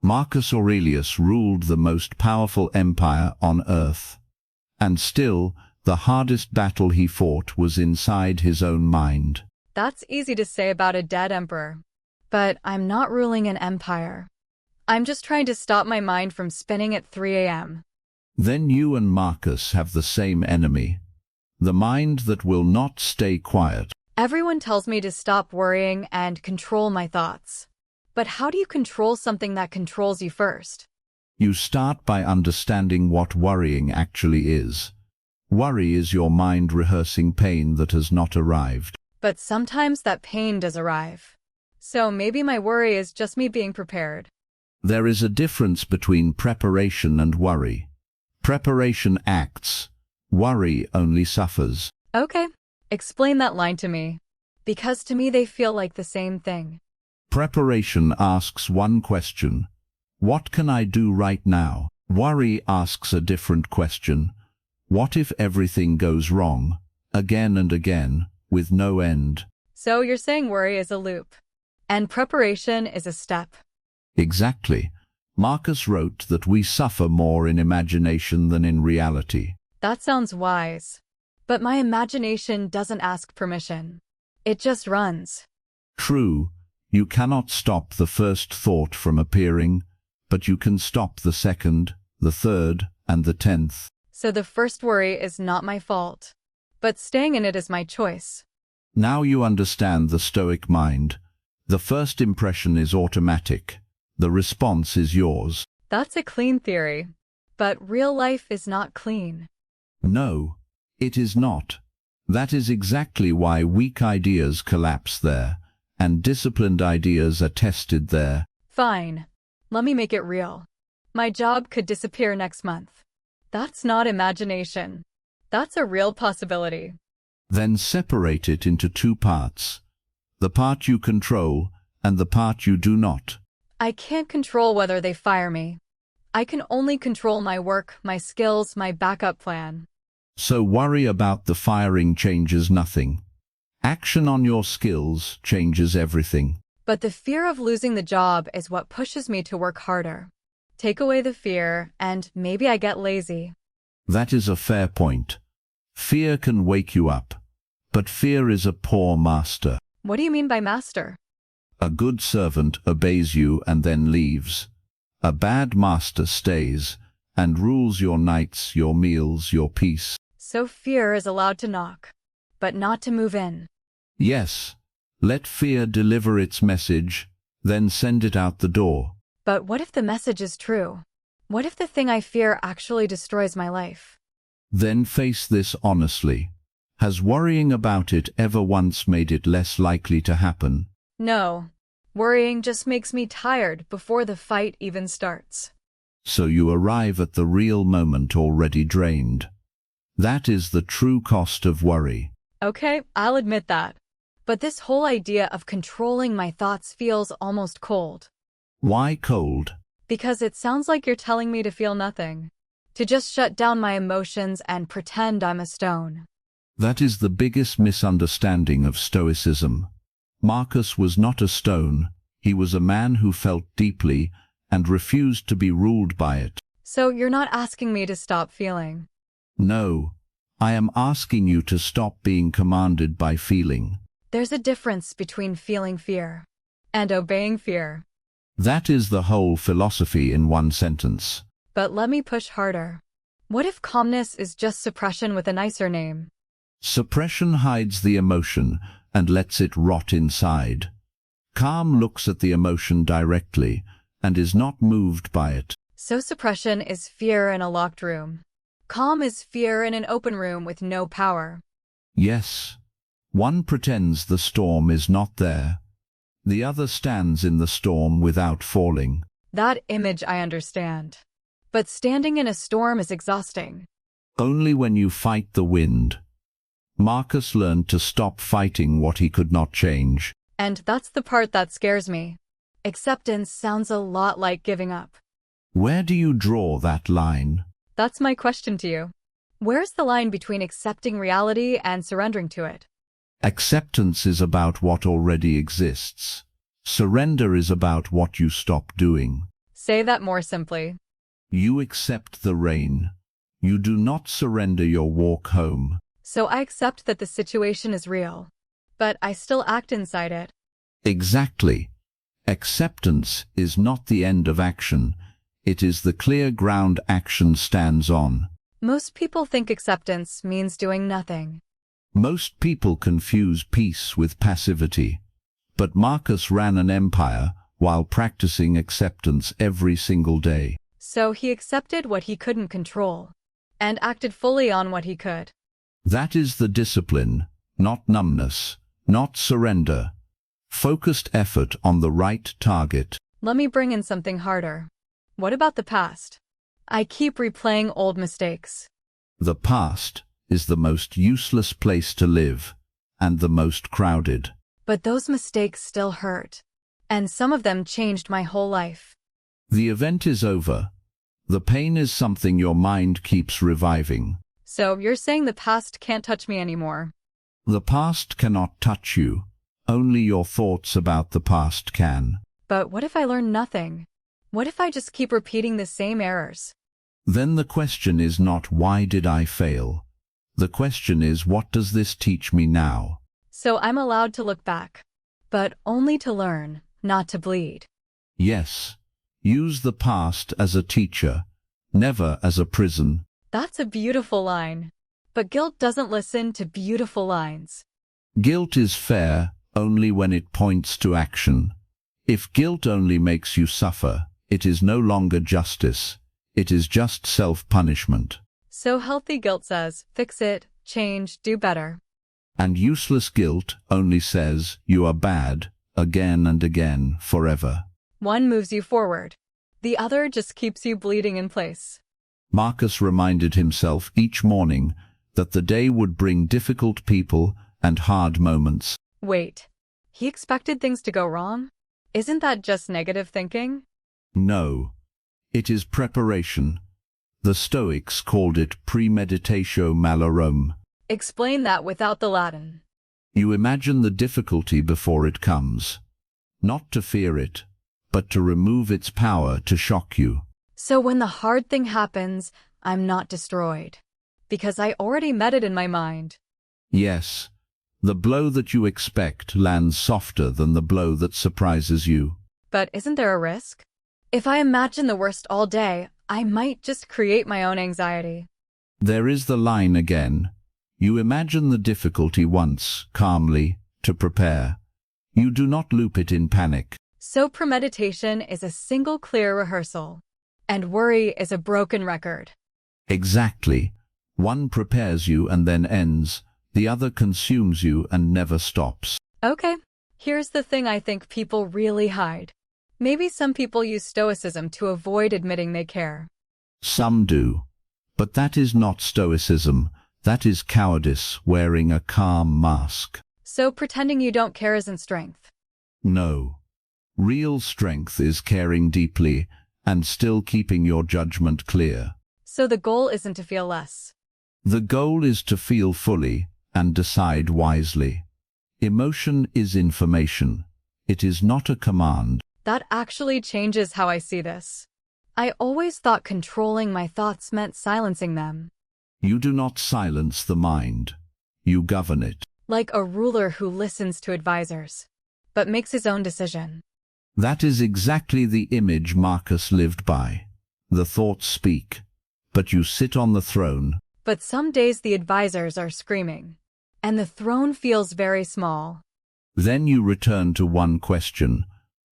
Marcus Aurelius ruled the most powerful empire on earth. And still, the hardest battle he fought was inside his own mind. That's easy to say about a dead emperor. But I'm not ruling an empire. I'm just trying to stop my mind from spinning at 3 a.m. Then you and Marcus have the same enemy, the mind that will not stay quiet. Everyone tells me to stop worrying and control my thoughts. But how do you control something that controls you first? You start by understanding what worrying actually is. Worry is your mind rehearsing pain that has not arrived. But sometimes that pain does arrive. So maybe my worry is just me being prepared. There is a difference between preparation and worry. Preparation acts. Worry only suffers. Okay, explain that line to me. Because to me they feel like the same thing. Preparation asks one question. What can I do right now? Worry asks a different question. What if everything goes wrong, again and again, with no end? So you're saying worry is a loop, and preparation is a step. Exactly. Marcus wrote that we suffer more in imagination than in reality. That sounds wise. But my imagination doesn't ask permission. It just runs. True, you cannot stop the first thought from appearing, but you can stop the second, the third, and the 10th. So the first worry is not my fault, but staying in it is my choice. Now you understand the Stoic mind. The first impression is automatic. The response is yours. That's a clean theory. But real life is not clean. No, it is not. That is exactly why weak ideas collapse there, and disciplined ideas are tested there. Fine. Let me make it real. My job could disappear next month. That's not imagination. That's a real possibility. Then separate it into two parts. The part you control and the part you do not. I can't control whether they fire me. I can only control my work, my skills, my backup plan. So worry about the firing changes nothing. Action on your skills changes everything. But the fear of losing the job is what pushes me to work harder. Take away the fear, and maybe I get lazy. That is a fair point. Fear can wake you up, but fear is a poor master. What do you mean by master? A good servant obeys you and then leaves. A bad master stays and rules your nights, your meals, your peace. So fear is allowed to knock, but not to move in. Yes, let fear deliver its message, then send it out the door. But what if the message is true? What if the thing I fear actually destroys my life? Then face this honestly. Has worrying about it ever once made it less likely to happen? No. Worrying just makes me tired before the fight even starts. So you arrive at the real moment already drained. That is the true cost of worry. Okay, I'll admit that. But this whole idea of controlling my thoughts feels almost cold. Why cold? Because it sounds like you're telling me to feel nothing. To just shut down my emotions and pretend I'm a stone. That is the biggest misunderstanding of Stoicism. Marcus was not a stone. He was a man who felt deeply and refused to be ruled by it. So you're not asking me to stop feeling? No, I am asking you to stop being commanded by feeling. There's a difference between feeling fear and obeying fear. That is the whole philosophy in one sentence. But let me push harder. What if calmness is just suppression with a nicer name? Suppression hides the emotion and lets it rot inside. Calm looks at the emotion directly and is not moved by it. So suppression is fear in a locked room. Calm is fear in an open room with no power. Yes. One pretends the storm is not there. The other stands in the storm without falling. That image I understand. But standing in a storm is exhausting. Only when you fight the wind. Marcus learned to stop fighting what he could not change. And that's the part that scares me. Acceptance sounds a lot like giving up. Where do you draw that line? That's my question to you. Where's the line between accepting reality and surrendering to it? Acceptance is about what already exists. Surrender is about what you stop doing. Say that more simply. You accept the rain. You do not surrender your walk home. So I accept that the situation is real, but I still act inside it. Exactly. Acceptance is not the end of action. It is the clear ground action stands on. Most people think acceptance means doing nothing. Most people confuse peace with passivity. But Marcus ran an empire while practicing acceptance every single day. So he accepted what he couldn't control and acted fully on what he could. That is the discipline, not numbness, not surrender. Focused effort on the right target. Let me bring in something harder. What about the past? I keep replaying old mistakes. The past is the most useless place to live, and the most crowded. But those mistakes still hurt. And some of them changed my whole life. The event is over. The pain is something your mind keeps reviving. So you're saying the past can't touch me anymore? The past cannot touch you. Only your thoughts about the past can. But what if I learn nothing? What if I just keep repeating the same errors? Then the question is not why did I fail? The question is what does this teach me now? So I'm allowed to look back, but only to learn, not to bleed. Yes. Use the past as a teacher, never as a prison. That's a beautiful line. But guilt doesn't listen to beautiful lines. Guilt is fair only when it points to action. If guilt only makes you suffer, it is no longer justice. It is just self-punishment. So healthy guilt says, fix it, change, do better. And useless guilt only says, you are bad, again and again, forever. One moves you forward. The other just keeps you bleeding in place. Marcus reminded himself each morning that the day would bring difficult people and hard moments. Wait, he expected things to go wrong? Isn't that just negative thinking? No. It is preparation. The Stoics called it premeditatio malorum. Explain that without the Latin. You imagine the difficulty before it comes. Not to fear it, but to remove its power to shock you. So when the hard thing happens, I'm not destroyed. Because I already met it in my mind. Yes. The blow that you expect lands softer than the blow that surprises you. But isn't there a risk? If I imagine the worst all day, I might just create my own anxiety. There is the line again. You imagine the difficulty once, calmly, to prepare. You do not loop it in panic. So premeditation is a single clear rehearsal. And worry is a broken record. Exactly. One prepares you and then ends. The other consumes you and never stops. Okay, here's the thing I think people really hide. Maybe some people use stoicism to avoid admitting they care. Some do. But that is not stoicism. That is cowardice wearing a calm mask. So pretending you don't care isn't strength. No. Real strength is caring deeply and still keeping your judgment clear. So the goal isn't to feel less. The goal is to feel fully and decide wisely. Emotion is information. It is not a command. That actually changes how I see this. I always thought controlling my thoughts meant silencing them. You do not silence the mind. You govern it. Like a ruler who listens to advisors, but makes his own decision. That is exactly the image Marcus lived by. The thoughts speak, but you sit on the throne. But some days the advisors are screaming, and the throne feels very small. Then you return to one question.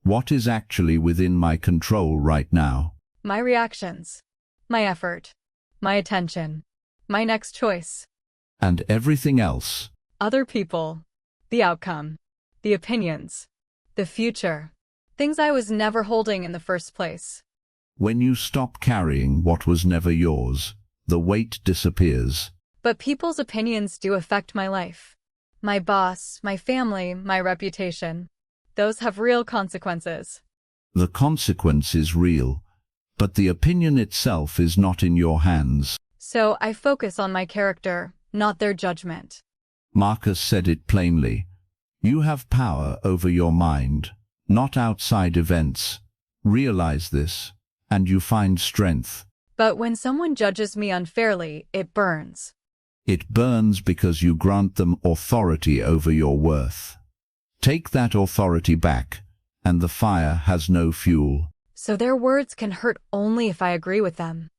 What is actually within my control right now? My reactions, my effort, my attention, my next choice. And everything else. Other people, the outcome, the opinions, the future, things I was never holding in the first place. When you stop carrying what was never yours, the weight disappears. But people's opinions do affect my life. My boss, my family, my reputation. Those have real consequences. The consequence is real, but the opinion itself is not in your hands. So I focus on my character, not their judgment. Marcus said it plainly. You have power over your mind, not outside events. Realize this. and you find strength. But when someone judges me unfairly, it burns. It burns because you grant them authority over your worth. Take that authority back, and the fire has no fuel. So their words can hurt only if I agree with them.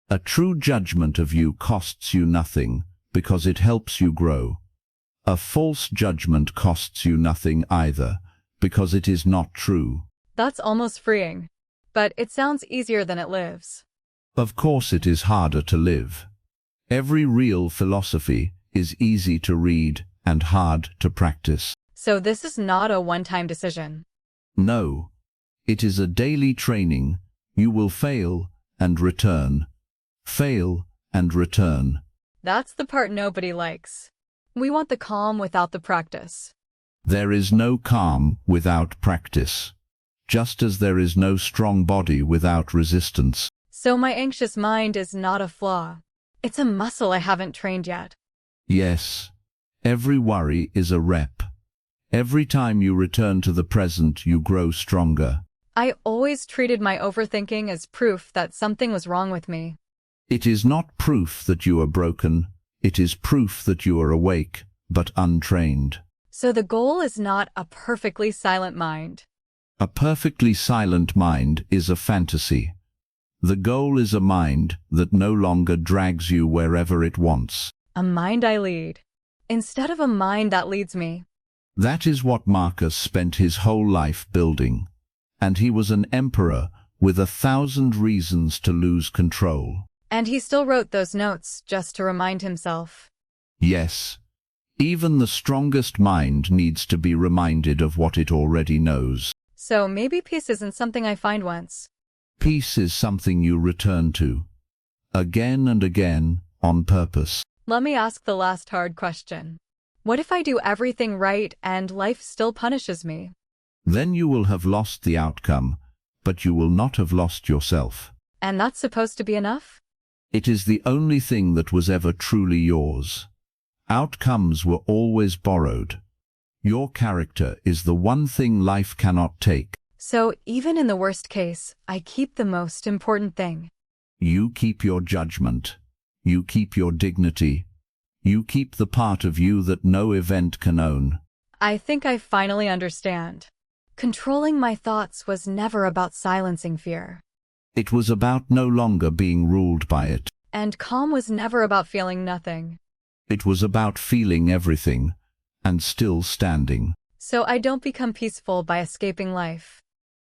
A true judgment of you costs you nothing, because it helps you grow. A false judgment costs you nothing either, because it is not true. That's almost freeing. But it sounds easier than it lives. Of course it is harder to live. Every real philosophy is easy to read and hard to practice. So this is not a one-time decision. No, it is a daily training. You will fail and return. Fail and return. That's the part nobody likes. We want the calm without the practice. There is no calm without practice, just as there is no strong body without resistance. So my anxious mind is not a flaw. It's a muscle I haven't trained yet. Yes, every worry is a rep. Every time you return to the present, you grow stronger. I always treated my overthinking as proof that something was wrong with me. It is not proof that you are broken. It is proof that you are awake, but untrained. So the goal is not a perfectly silent mind. A perfectly silent mind is a fantasy. The goal is a mind that no longer drags you wherever it wants. A mind I lead, instead of a mind that leads me. That is what Marcus spent his whole life building. And he was an emperor with 1,000 reasons to lose control. And he still wrote those notes just to remind himself. Yes, even the strongest mind needs to be reminded of what it already knows. So maybe peace isn't something I find once. Peace is something you return to, again and again, on purpose. Let me ask the last hard question. What if I do everything right and life still punishes me? Then you will have lost the outcome, but you will not have lost yourself. And that's supposed to be enough? It is the only thing that was ever truly yours. Outcomes were always borrowed. Your character is the one thing life cannot take. So even in the worst case, I keep the most important thing. You keep your judgment. You keep your dignity. You keep the part of you that no event can own. I think I finally understand. Controlling my thoughts was never about silencing fear. It was about no longer being ruled by it. And calm was never about feeling nothing. It was about feeling everything, and still standing. So I don't become peaceful by escaping life.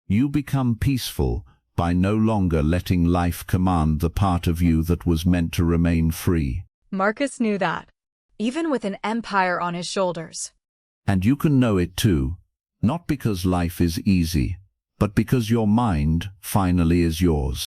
You become peaceful by no longer letting life command the part of you that was meant to remain free. Marcus knew that, even with an empire on his shoulders. And you can know it too, not because life is easy, but because your mind finally is yours.